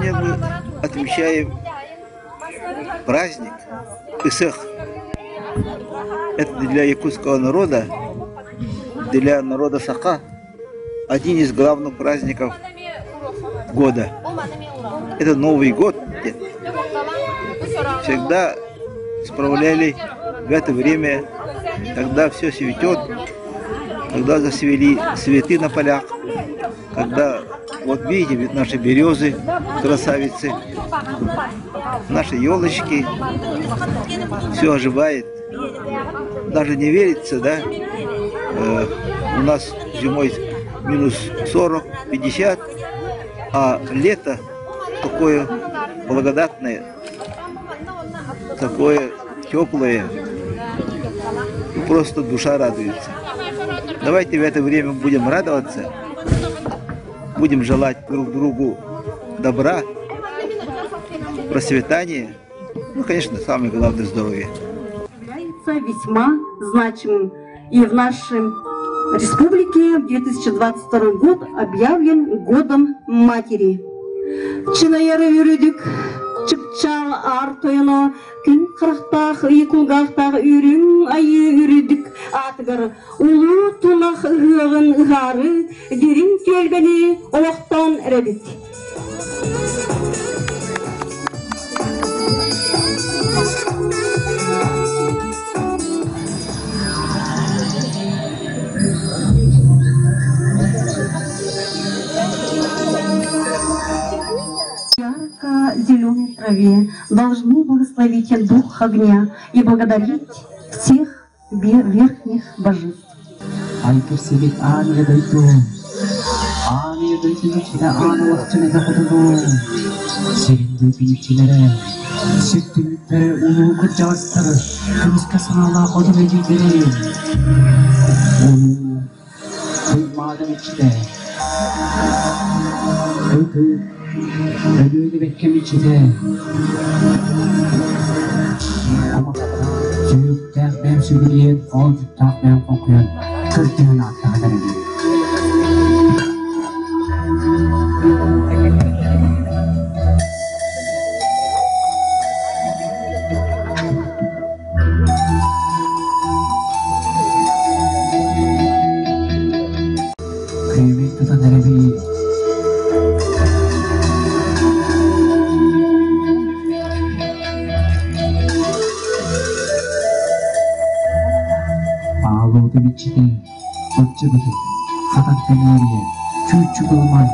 Сегодня мы отмечаем праздник Исех. Это для якутского народа, для народа Саха, один из главных праздников года. Это Новый год. Всегда справляли в это время, когда все цветет, когда засвели цветы на полях, когда, вот видите, ведь наши березы, красавицы, наши елочки, все оживает. Даже не верится, да? У нас зимой минус 40, 50, а лето такое благодатное, такое теплое, просто душа радуется. Давайте в это время будем радоваться, будем желать друг другу добра, процветания, ну, конечно, самое главное — здоровье. Является весьма значимым. И в нашей республике 2022 год объявлен годом матери. Чинайары юридик, чыпчал артойно, күн қырықтақ, иқылғақтақ үйрің айы юридик атығыр. Улу тунақ үғығын ұғары, дерін келгені олақтан әрәбет. Зеленой траве должны благословить дух огня и благодарить всех верхних божеств. Ödülü beklemeyeceğiz. Çocuklar ben söyleyeyim, çocuklar ben okuyorum. Kırkının attığı kadar. Kıymetli tanrı. Ağlığı içinde, öpçübüdü, katak deneriye, küçük olmay,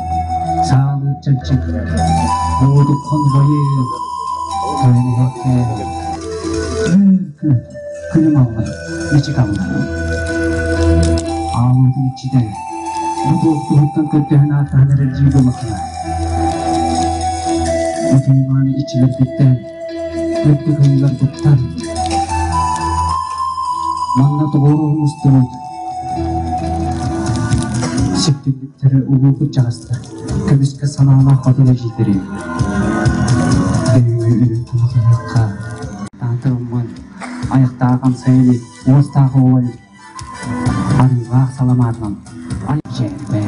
sağlığı çarçık, oğdu konvoyu, köyüne hekte, günüm almay, içik almay. Ağlığı içinde, bu doğukluğundan kötüğüne atanır cibi makina. Bu dünyanı içilir bitten, kötü kıyılar buttan, Manna doğru mustavat. Şekillikleri uluğu cazdır. Köbüske sanağına kadar jiteri. Denime ürün tunaklarına. Tantırımın ayakta akan sayılı. Oğuztağı oğul. Arıngağ salamatlan. Ay jerbe.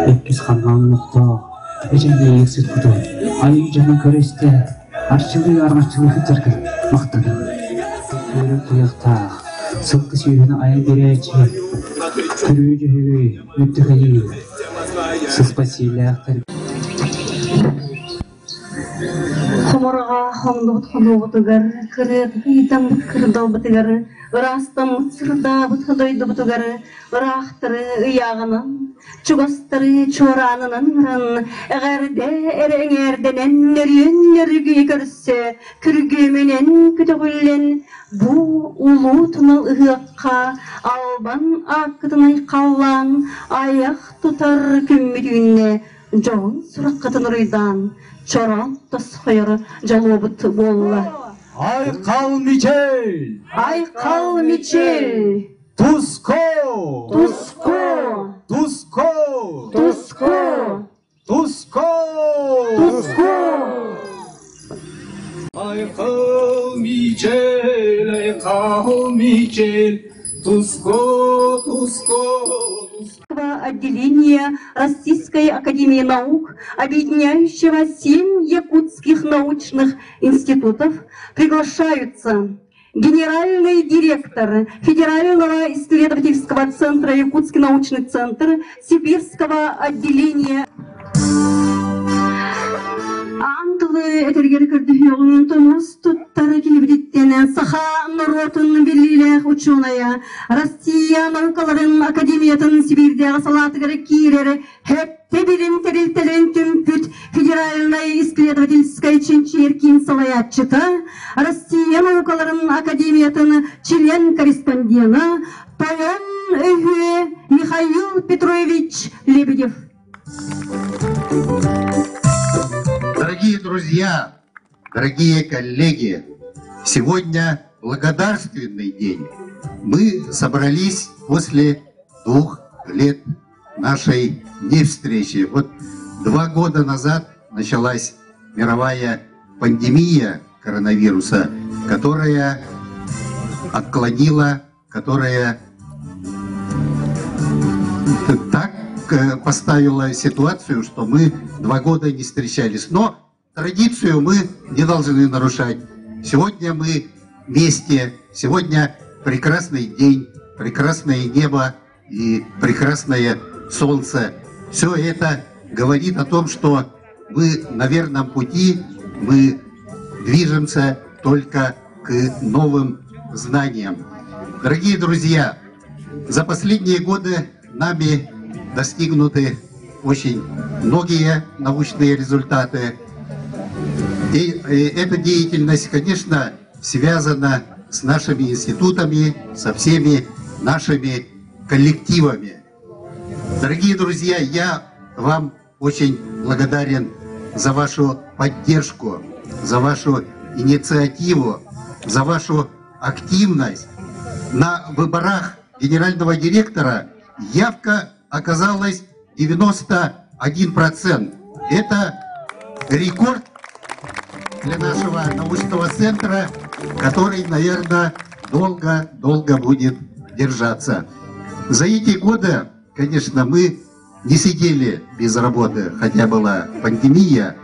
Ekkiz kanganlıkta, ecelde eksik kutu, ayı canın köreste, arşçılığı armaççılığı hıtırkı, maqtadı. Körü kıyıqta, sıkkı suyunu ayı беречи, kürüyücü hüvü, müttü kıyı, sıspasıyla aktır. Хоморға хомдот хомдотыгар, кырыт хитам кырдал бытыгар, ырастам сырда бытыдойды бытыгар, ырақтыры ыяғынан, чугастыры чоранынан ырын, әғәрде әреңерденен нөргі көрсе, күргеменен күтігілен, бұ улу тұныл ұғыққа, албан ақытынай қаллан, аяқ тұтар күммедігіне, жоғын сұраққатын ұрыйдан, Чорон тосхойры жалобыт болла. Айқал Мичел! Айқал Мичел! Туско! Туско! Туско! Туско! Туско! Туско! Айқал Мичел! Мичель, Туско, Туско, Туско. Отделения Российской академии наук, объединяющего 7 якутских научных институтов, приглашаются генеральный директор Федерального исследовательского центра Якутский научный центр Сибирского отделения. Антылы этергер кірді йолын тұмыз тұттары келбедеттені саха нұротын белілер ученая Россия наукаларын академиятын Сибирдегі салатығыры кейрері хәтті білім тәрелтелен түмпүт Федеральной исследовательской ченчеркин салаятчыты Россия наукаларын академиятын член-корреспонденты Таян Өйе Михаил Петрович Лебедев. Дорогие друзья, дорогие коллеги, сегодня благодарственный день. Мы собрались после 2 лет нашей невстречи. Вот 2 года назад началась мировая пандемия коронавируса, которая отклонила, которая так поставила ситуацию, что мы 2 года не встречались. Но традицию мы не должны нарушать. Сегодня мы вместе, сегодня прекрасный день, прекрасное небо и прекрасное солнце. Все это говорит о том, что мы на верном пути, мы движемся только к новым знаниям. Дорогие друзья, за последние годы нами достигнуты очень многие научные результаты. И эта деятельность, конечно, связана с нашими институтами, со всеми нашими коллективами. Дорогие друзья, я вам очень благодарен за вашу поддержку, за вашу инициативу, за вашу активность. На выборах генерального директора явка оказалось 91%. Это рекорд для нашего научного центра, который, наверное, долго будет держаться. За эти годы, конечно, мы не сидели без работы, хотя была пандемия.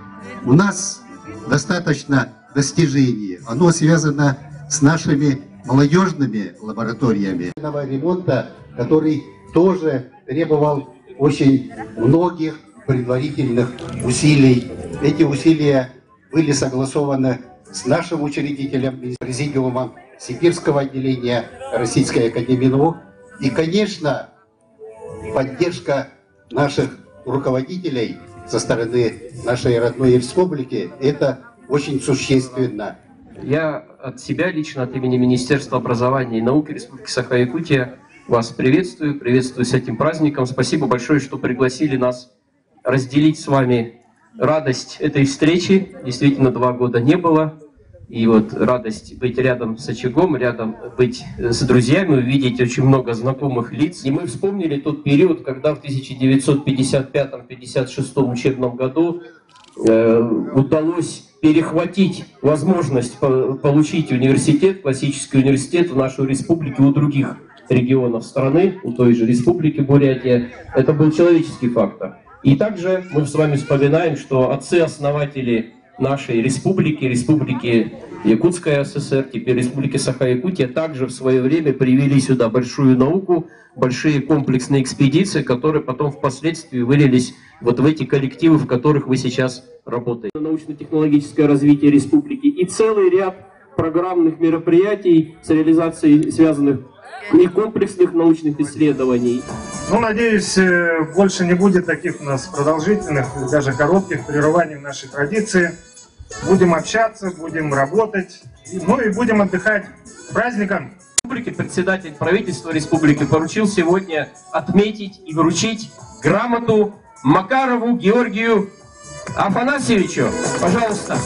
У нас достаточно достижений. Оно связано с нашими молодежными лабораториями. Ремонта, который тоже требовал очень многих предварительных усилий. Эти усилия были согласованы с нашим учредителем, президиумом Сибирского отделения Российской академии наук. И, конечно, поддержка наших руководителей со стороны нашей родной республики – это очень существенно. Я от себя лично, от имени Министерства образования и науки Республики Саха-Якутия вас приветствую с этим праздником. Спасибо большое, что пригласили нас разделить с вами радость этой встречи. Действительно, 2 года не было. И вот радость быть рядом с очагом, рядом быть с друзьями, увидеть очень много знакомых лиц. И мы вспомнили тот период, когда в 1955-56 учебном году удалось перехватить возможность получить университет, классический университет в нашу республику у других регионов страны, у той же республики Бурятия. Это был человеческий фактор. И также мы с вами вспоминаем, что отцы-основатели нашей республики, республики Якутская ССР, теперь республики Саха-Якутия, также в свое время привели сюда большую науку, большие комплексные экспедиции, которые потом впоследствии вылились вот в эти коллективы, в которых вы сейчас работаете. Научно-технологическое развитие республики и целый ряд программных мероприятий с реализацией связанных и комплексных научных исследований. Ну, надеюсь, больше не будет таких у нас продолжительных, даже коротких прерываний в нашей традиции. Будем общаться, будем работать, ну и будем отдыхать. С праздником! Председатель правительства республики поручил сегодня отметить и вручить грамоту Макарову Георгию Афанасьевичу. Пожалуйста.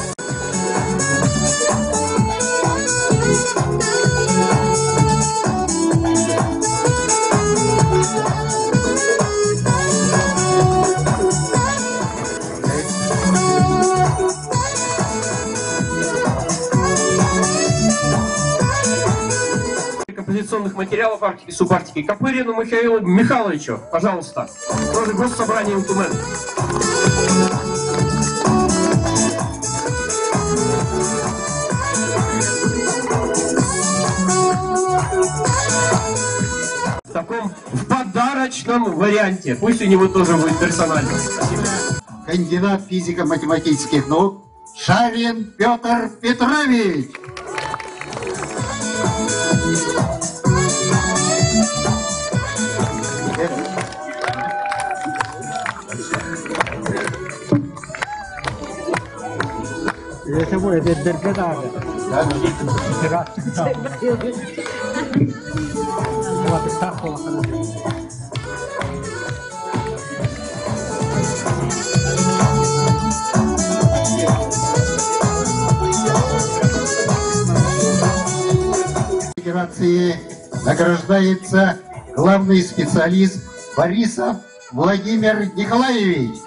информационных материалов Арктики, Субарктики Копырину Михаилу Михайловичу. Пожалуйста. Тоже Госсобрание Умтумен. В таком подарочном варианте. Пусть у него тоже будет персонально. Кандидат физико-математических наук Шарин Петр Петрович. Это будет Дербедага. Федерации награждается главный специалист Борисов Владимир Николаевич.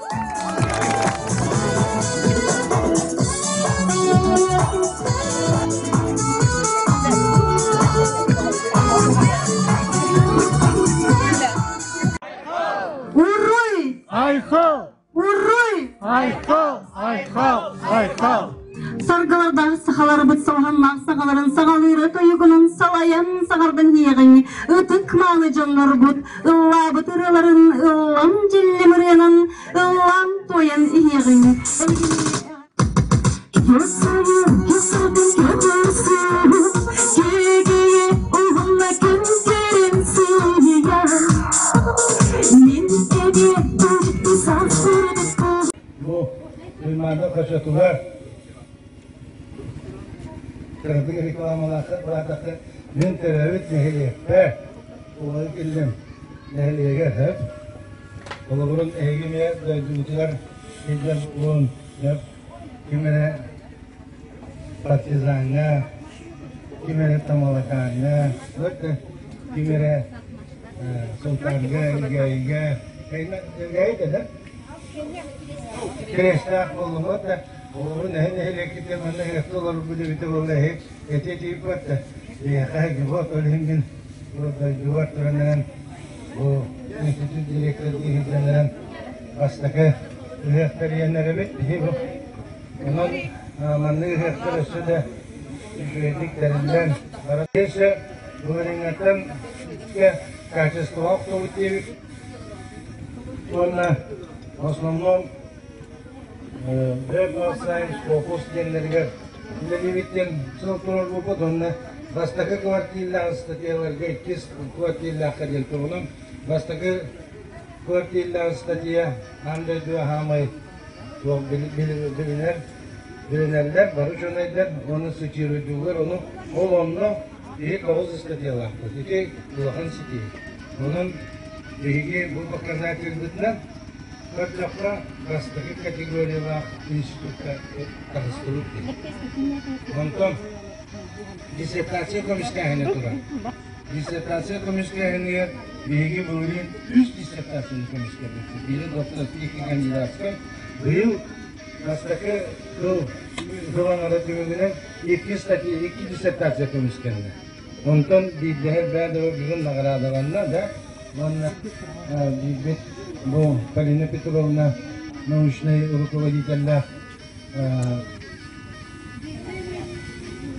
Уруй! Айхо! Уруй! Айхо! Айхо! Айхо! Sargalarda sağaları bıt soğanlar sağaların sağalırı toyugunun salayan sağardın yeğini ıtık malı canlar bıt ılla bıtırıların ıllam cillimiriyanan ıllam toyan yeğini Yasayı yasadın yaparsın Kegeyi oğunla kemkerin sığıya Nin evi dağıttı sağsırdı Bu dünyada kaçatılar. Kırdık reklamaları bıraktık. Ben terörist nehiriyette. Olayı bildim. Nehiriye gelip. Olaburun eğimeye dövdüğüler. Bizler bulun. Kimine partizanına. Kimine tamalakanına. Kimine sultanga, ilgaiga. İlgai dedi. Kreşler olmalı da. Oğlum ne kitle bana yaptılar bu da vallahi eti patta ya hayır bu ölümün burada juvat törenden bu enstitü direktörü hizmetlerinden hastaka rehberliğine bitti bu onun amanlı rehberisi de ücretliklerinden aradıysa bu ürünlerden kачество автомобилей sonra Osmanlı Web Science Focus genlerge Levitten Sultanur bu donna bastaka kvartilla statiyalarga 2 kvartilla kadel turunum bastaka kvartilla statiya hamda dua hamay çok bilinenler barı şonaylar onu seçiyordular onu olonno ilk havuz statiyalar iki kulağın siti onun bilgi bu показательдерden Kaçakra gazete kategoriyalar institutta karıştırılıp ondan disertasiya komisyonu turan. Disertasiya komisyonu bilgi bölümünün üst disertasiya komisyonu. Biri doktorası iki kandidatı. Bu gazete zaman öğretiminin iki disertasiya komisyonu. Ondan bir ben de bugün nagradlarına da Bu Полина Петровна, научный руководитель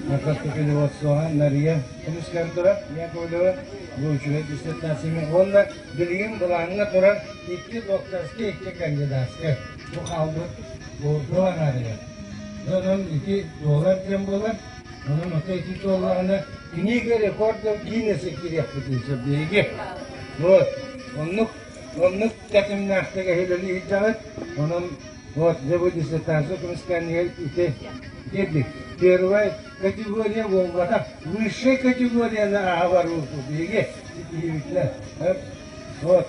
Академии Нария комиссия Яковлева, выучивает диссертациями. Он билген главный тура iki doktorski iki kandidatski. Bu kaldı. Bu doğanarıya. Onun $2 bolar. Onun $2 kniga rekordов Гиннес'e kirek bitirse bilgi. Вот. Onun katımnaştığı helali icabet, onun bu диссертацию комиссионер итти. Первая категория волгата, высшая категория на авару биге. Вот.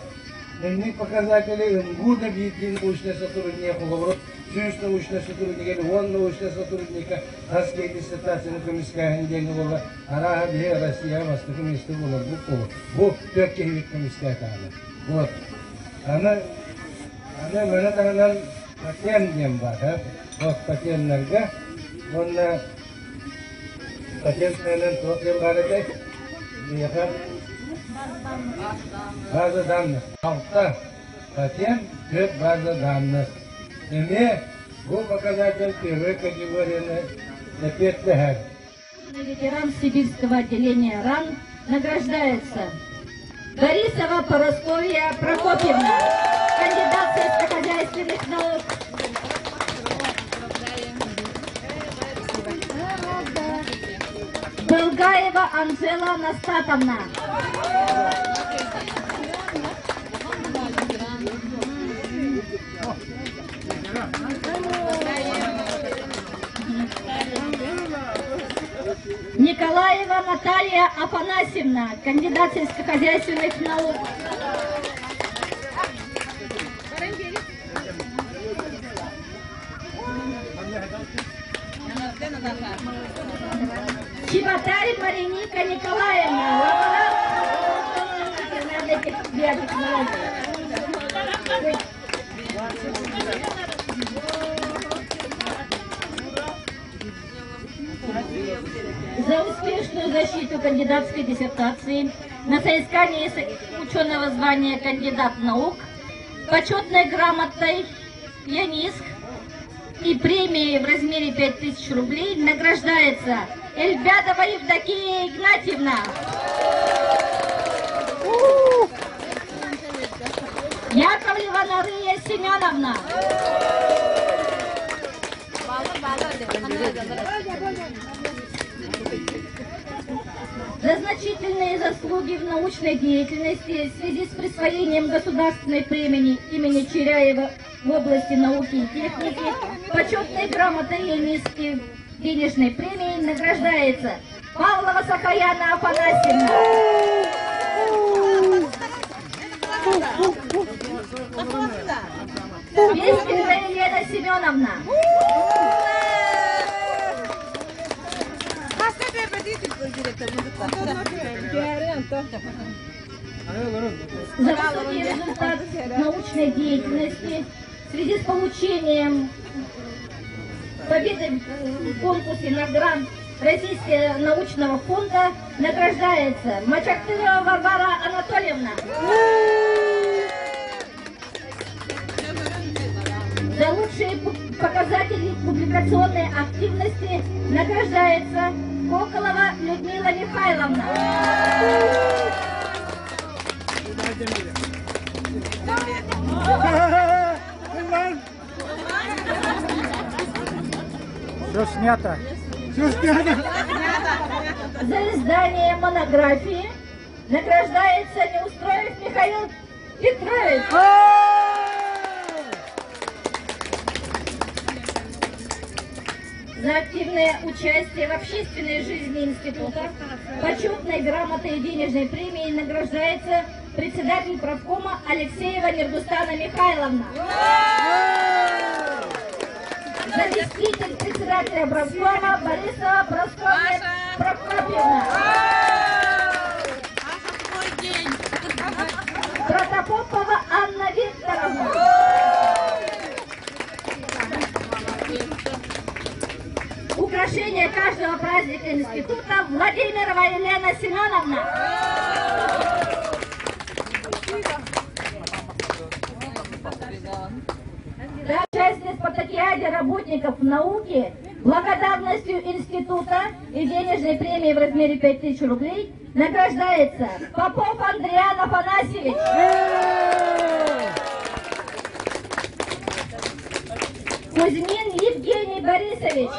Они показатели МГУ-да виден научный сотрудник, Сюж научный сотрудник, он научный сотрудник, Аскей диссертацияны комиссионер была, Арабия, Россия, Восток, место было, bu Türkiye комиссия тағаны. Вот. Ana böyle tanınan paten diyem var. O patenlerge, onunla paten tanınan toplum vardı. База данных. Алта. Затем идет база данных. Был показатель первой категории на 5 лет. Ветеран Сибирского отделения РАН награждается Борисова Поросковья Прокопьевна, кандидат сельскохозяйственных наук. Долгаева Анжела Настатовна. Николаева Наталья Афанасьевна, кандидат сельскохозяйственных наук. Чеботарь Мариника Николаевна, лаборант. За успешную защиту кандидатской диссертации на соискание ученого звания кандидат наук, почетной грамотой ЮНЕСКО и премией в размере 5000 рублей награждается Эльбядова Евдокия Игнатьевна. Яковлева Нария Семеновна. За значительные заслуги в научной деятельности в связи с присвоением государственной премии имени Черяева в области науки и техники, почетной грамотой ЮНЕСКО денежной премией награждается Павлова Сахаяна Афанасьевна. Пестелева Елена Семеновна. За высокий результат научной деятельности в связи с получением победы в конкурсе наград Российского научного фонда награждается Мачактырова Варвара Анатольевна. За лучшие показатели публикационной активности награждается Коколова Людмила Михайловна. Все снято. Все снято. За издание монографии награждается Неустроев Михаил Петрович. За активное участие в общественной жизни института почетной грамотой и денежной премией награждается председатель правкома Алексеева Нергустана Михайловна. Заместитель председателя правкома Борисова Просковья Прокопьевна. Протопопова Анна Викторовна. Украшение каждого праздника института Владимирова Елена Семеновна. За участие в спартакиаде работников науки благодарностью института и денежной премией в размере 5000 рублей награждается Попов Андриан Афанасьевич. Кузьмин Евгений Борисович.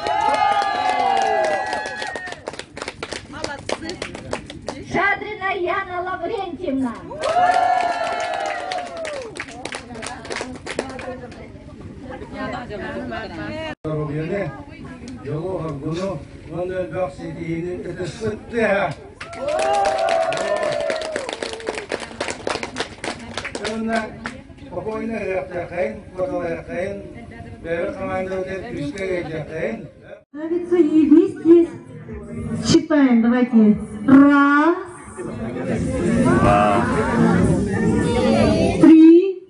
Шадрина Яна Лаврентьевна. Нравится и вместе считаем. Давайте. Раз. Два. Три.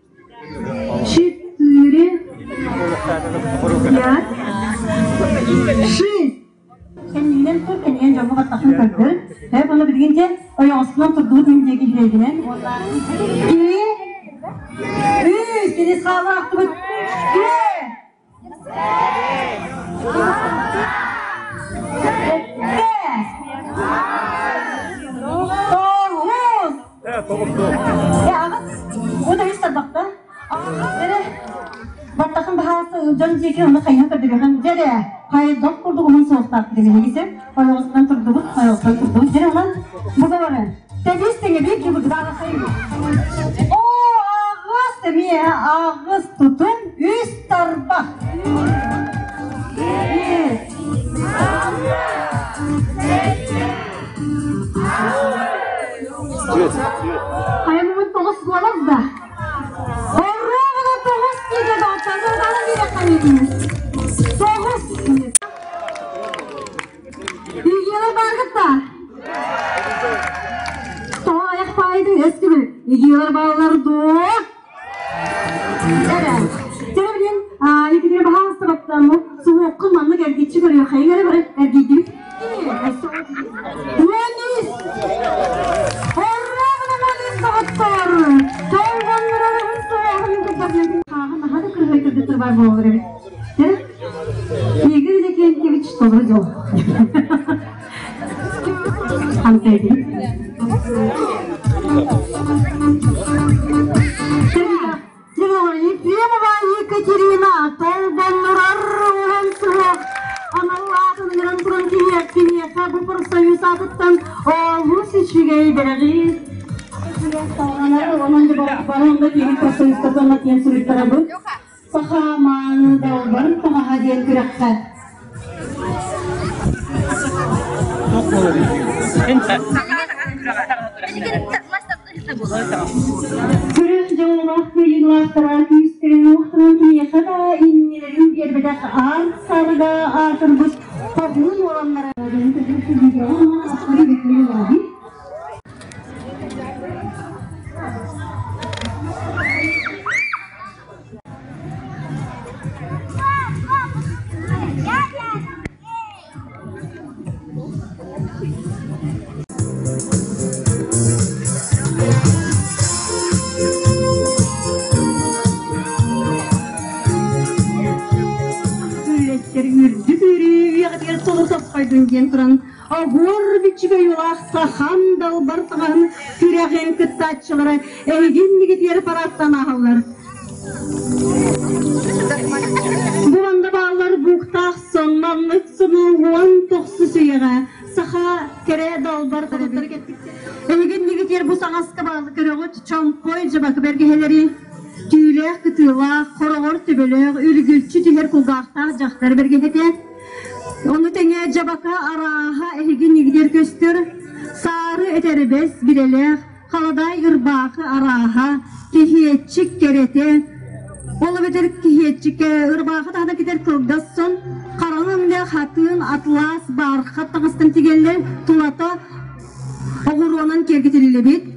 Четыре. Пять. Шесть. Kendinden Türkiye'nin en çok vakasını kırdı. Hep onu bilgince Oyağısından turduğu dünyaya gireydiler. Seni sağlığa aktı mı? O da işte baktı. Bakın bahası can çekin onu kaynak ediyorsun. Jere hayır dok kurdu onun soğukta demeye gitse. Oyağısından turduğu, oyağısından turduğu. Jere olan bu da var. Tebistenge bir gibi daha sayıyor. O ağız demeye ağız tutun üst tarafa. Hayır bu toz olmaz da. Orada toz diye de ortada bir kanı. Toz. Yine barkta. Ayak paydı eski mi? Yediler bağları doğuk. Evet. Sebebin yediler bahar sabahtan mı? Soğuk kılmanlı geldi çıkarıyor. Hayır göre bırak. Ergiydi. Mühendis. Horrabına mühendis sabahtar. Tolganlara soğuk kılmanlı. Daha da kırmaya kırdıtır var bu olur evet. Evet. Yegir de kendine bir çıt olur yok. Hanımefendi. Екатерина, толбаннурар улан суак, аналлатын гран туран кине кабы профсоюз атыттан олу сичигей береги. Онан жабак баронда кине профсоюз татана киен суреттарабы. Сахаман долбар, тамахаден күрәккә. Күрәк жоллах кыйлыклаштыра күстірін уқтырын кие қада иннелерін бербедәк арт сарыға атырбыз қоғын оранлара. Ağır biçime yolak sahan dalbar sağan küreğen kıttatçılara eğdin gitleri parattan ağırlar. Bu anda bağlar buğtaq sonmanlık sunu uan toqsu suyağa saha kere dalbar kırıtları gettik. Eğdin gitleri bu sağaska bağlı kırığı çampoy jabakı bergeheleri tüylek kıtıla korogor tübelek ülgülçü tüher kulgaqta jaqtar bergehete. Onu tenge jabaka araha ehigin nigder köstür sarı eterbes birelek haladay ırbaqı araha kihiyetçik kerete olu beter kihiyetçik ırbaqı da gider kıldassın karanın le hatın atlas barxat tağıstan tigelle tulata oğurunan kergetelile bit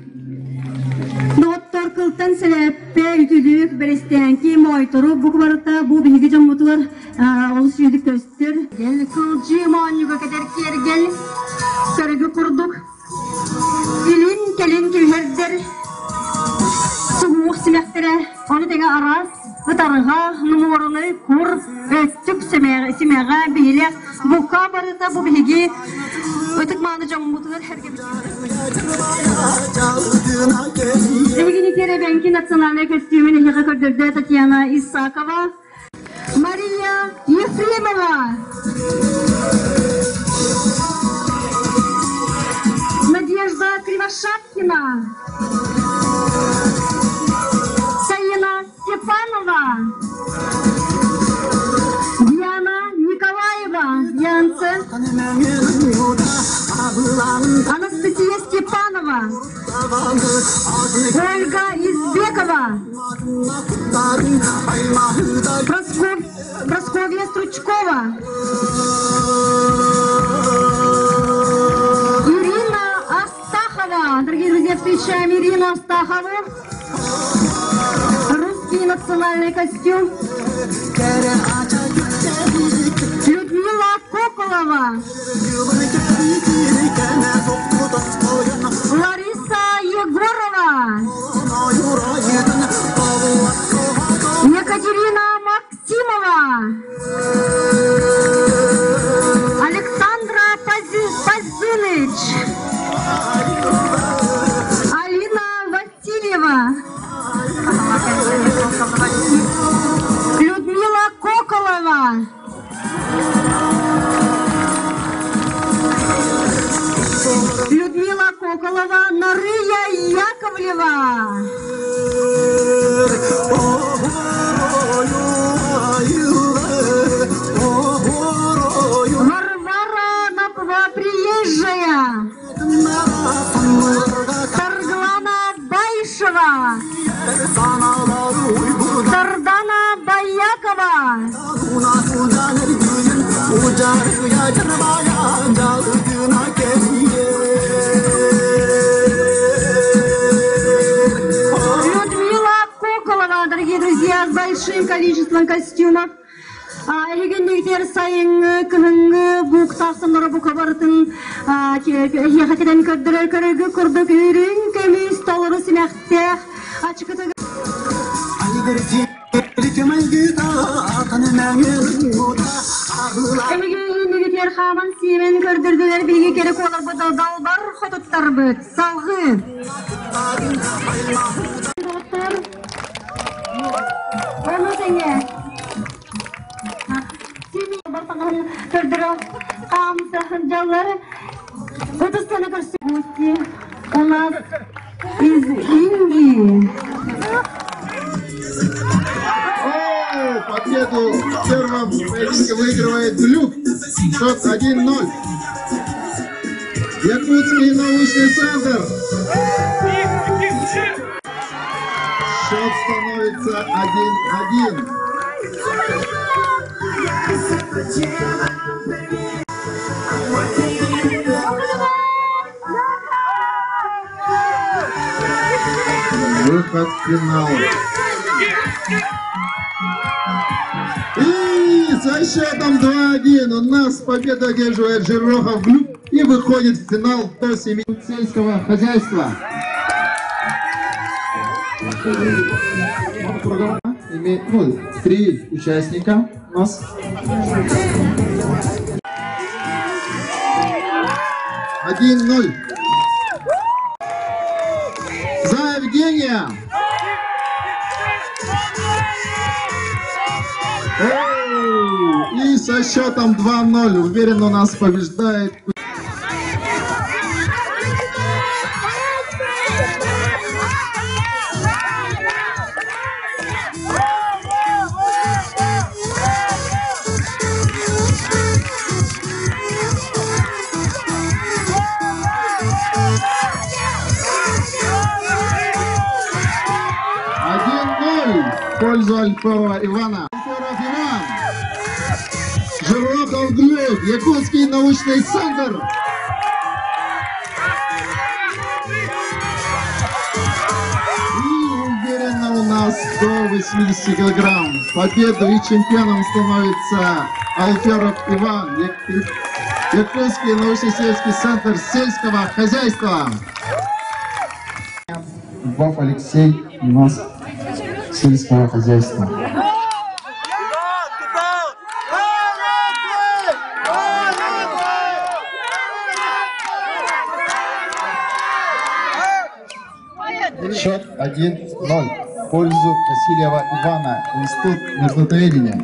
Doktor kıltan seleppe ütülük berestenki moytoru bu kubarata bu bihigi jammutular oluşuyorduk göster. Gel kılcı manyuga kadar kergel sarıgı kurduk. Gelin kelin kevherder soğuk simektere onu tega aras Hıtarığa numurunu kur öttük simeğe bilek bu kabarata bu bihigi ötük manı jammutular herge Sevgili Kerebenki nasyonalne kostümünü yıka kördürdü Tatyana Isakova, Maria Yefremova, Надежда Кривошапкина, Саина Степанова, Диана Николаева, Янце, Анастасия Степанова, Ольга Избекова, Просковья Стручкова, Ирина Астахова. Дорогие друзья, встречаем Ирину Астахову. Русский национальный костюм. Людмила Коколова. Александра Пазилыч, Алина Васильева, Людмила Коколова, Нария Яковлева, Варвара Приезжая, Тарглана Байшева, Сардана Баякова, Людмила Коколова, дорогие друзья, с большим количеством костюмов. Егеннигтер сайын кыһыңы бук тахсыннары бука бартын хатирен көрдөрөр көрөгү көрдүк үрүн көмүс толору симактех ачыкыты егеннигтер хаман симен көрдүрдүлөр биги керек олар бу далбар хотуттарбыт салгы У нас из Индии. Победу в первом поединке выигрывает Глюк. Счет 1-0. Якутский научный центр. Счет становится 1-1. Выход в финал. И со счетом 2-1 у нас победу одерживает Жерохов Глюк и выходит в финал до 7 сельского хозяйства. Имеет 3 участника у нас. 1-0. За Евгения! И со счетом 2-0 уверенно у нас побеждает. В пользу Альферова Ивана. Альферов Иван. Жерохов Глюк. Якутский научный центр. И уверенно у нас до 80 килограмм. Победу и чемпионом становится Альферов Иван. Якутский научно-сельский центр сельского хозяйства. Львов Алексей у нас сельского хозяйства. Счет 1-0 в пользу Васильева Ивана, Институт мерзлотоведения.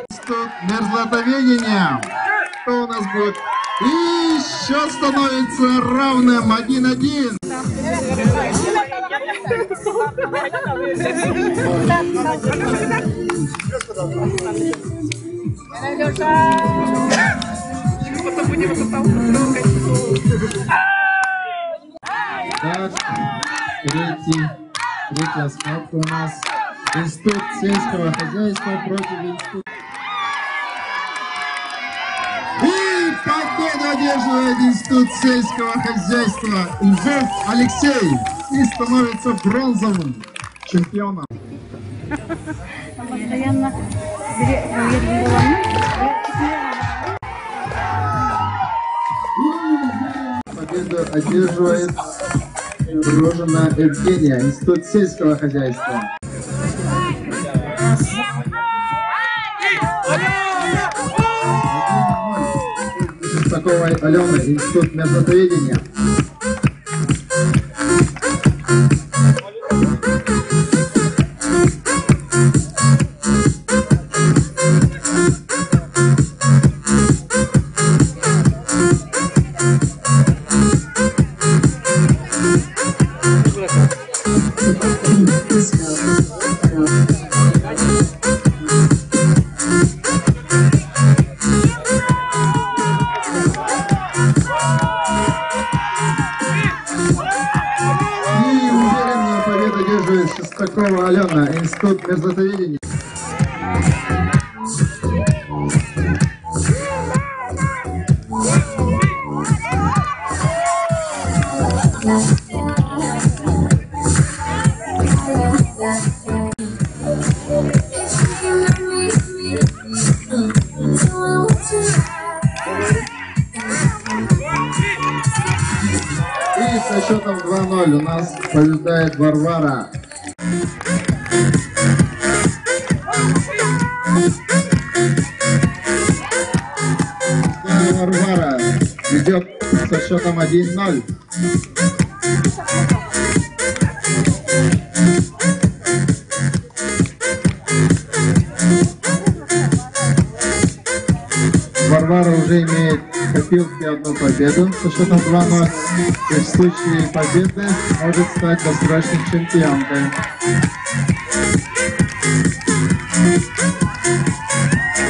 Институт мерзлотоведения. Что у нас будет? И счет становится равным 1-1. Так, третья схватка у нас. Институт сельского хозяйства против института. Победу одерживает Институт сельского хозяйства Львов Алексей и становится бронзовым чемпионом. Победу одерживает Рожина Евгения, Институт сельского хозяйства. Шестаковой Алены, Институт междотоведения. Шестакова Алена, Институт междотоведения. И со счетом 2-0 у нас побеждает Варвара. Варвара ведет со счетом 1-0. Варвара уже имеет в копилке одну победу со счетом 2-0. И в случае победы может стать досрочной чемпионкой.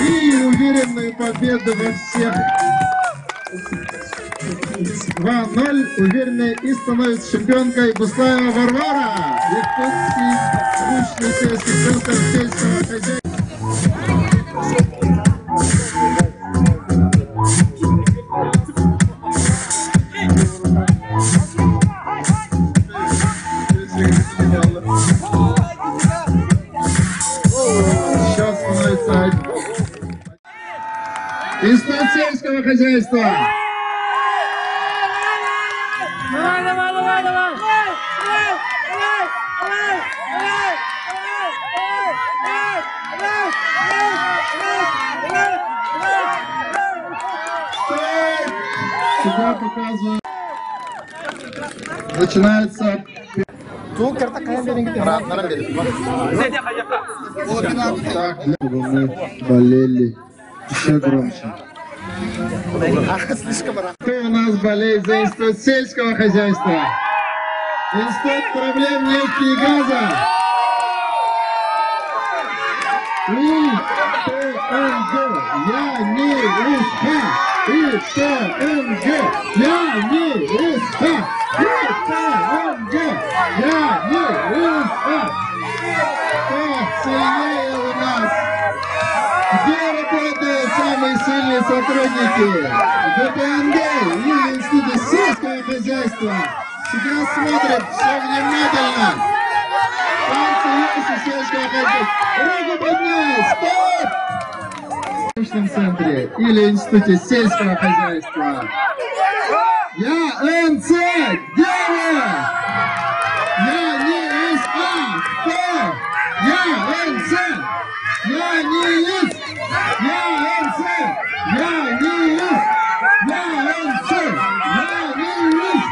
И уверенную победу во всех 2-0 уверенной и становится чемпионкой Буслаева Варвара. Якутский научный сельский центр сельского хозяйства. Сейчас становится Институт сельского хозяйства. Сюда показываю. Начинается. Так, мы болели еще громче. Кто у нас болеет за Институт сельского хозяйства? Институт проблем нефти и газа. Я не ИТНГ. Я не ИТНГ. Я не ИТНГ. Кто сильнее у нас? Где работают самые сильные сотрудники? ДПНГ или Институт сельского хозяйства? Себя смотрят все внимательно. Танцы есть у сельского хозяйства. Руку поднял. Стоп! В научном центре или Институте сельского хозяйства. Я НЦ. Где вы? Я не СА. Кто? Я НЦ. Я не ИС. Я НЦ. Я не ИС. Я НЦ. Я не ИС.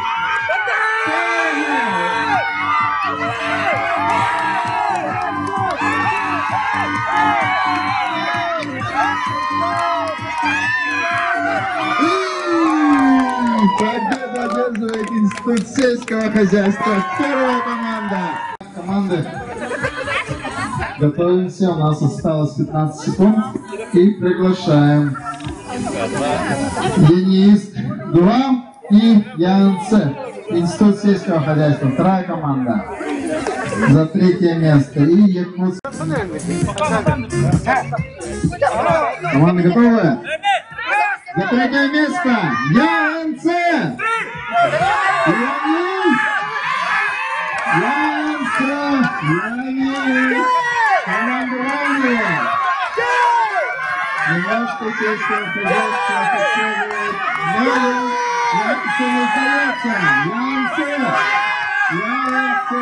Победу одерживает Институт сельского хозяйства. Первая команда. Команды. Готовимся. У нас осталось 15 секунд. И приглашаем. Денис 2 и ЯНЦ. Институт сельского хозяйства. Вторая команда. За третье место. И Якутск. Команда готовы? За третье место. ЯНЦ. Янис. Янца. Янис. Команда Ранья. Немножко сельского хозяйства подсказывает. Янца не сдается. Янца. Янцы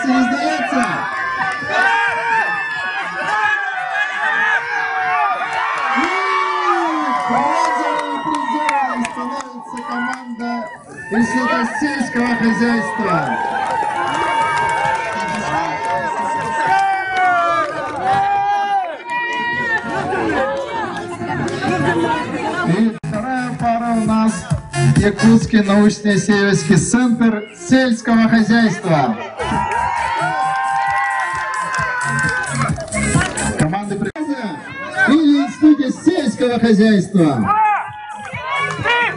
не сдается. Бронзовым призером становится команда Института сельского хозяйства. И вторая пара у нас Якутский научно-исследовательский центр сельского хозяйства. Команды приказа или Институте сельского хозяйства.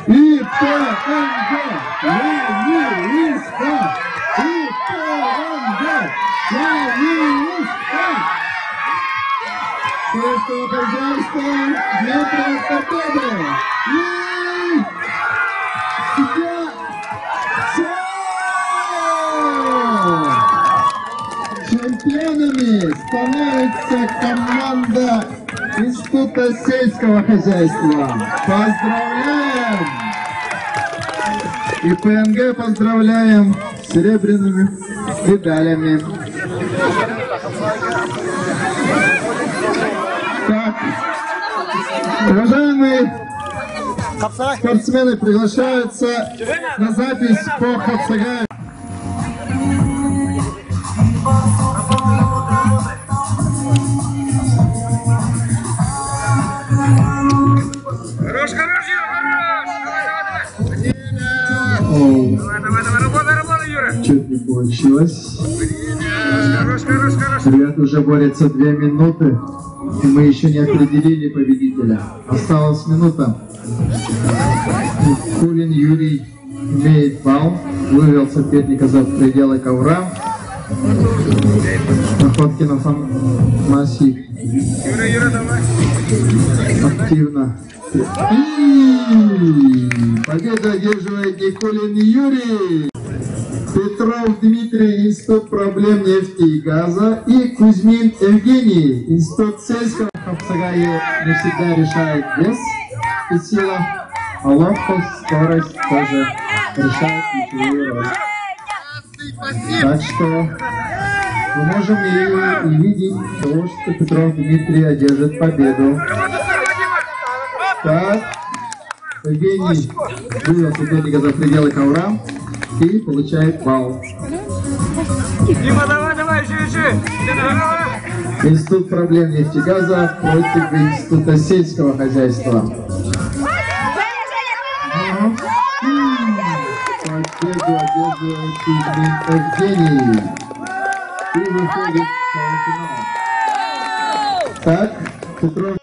И ПНГ Янилиста. И ПНГ Янилиста. Сельского хозяйства Дмитрий Победы. И чемпионами становится команда Института сельского хозяйства. Поздравляем! И ПНГ поздравляем с серебряными медалями. Так, уважаемые спортсмены приглашаются на запись по Хапсагаю. Чуть не получилось. Ребята уже борются 2 минуты, и мы еще не определили победителя. Осталась минута. Кулин Юрий имеет балл, вывел соперника за пределы ковра. Находкина Маси активно. И победу одерживает Никулин Юрий. Петров Дмитрий, Институт проблем нефти и газа. И Кузьмин Евгений, Институт сельского. Хапсагае не всегда решает вес и сила, а ловкость, скорость тоже решает ключевую роль. Так что мы можем и видеть то, что Петров Дмитрий одержит победу. Так, Евгений вывел соперника за пределы ковра и получает балл. Дима, давай, еще. Институт проблем нефтегаза против Института сельского хозяйства. Победу одерживает Евгений. И выходит в полуфинал. Так, Петров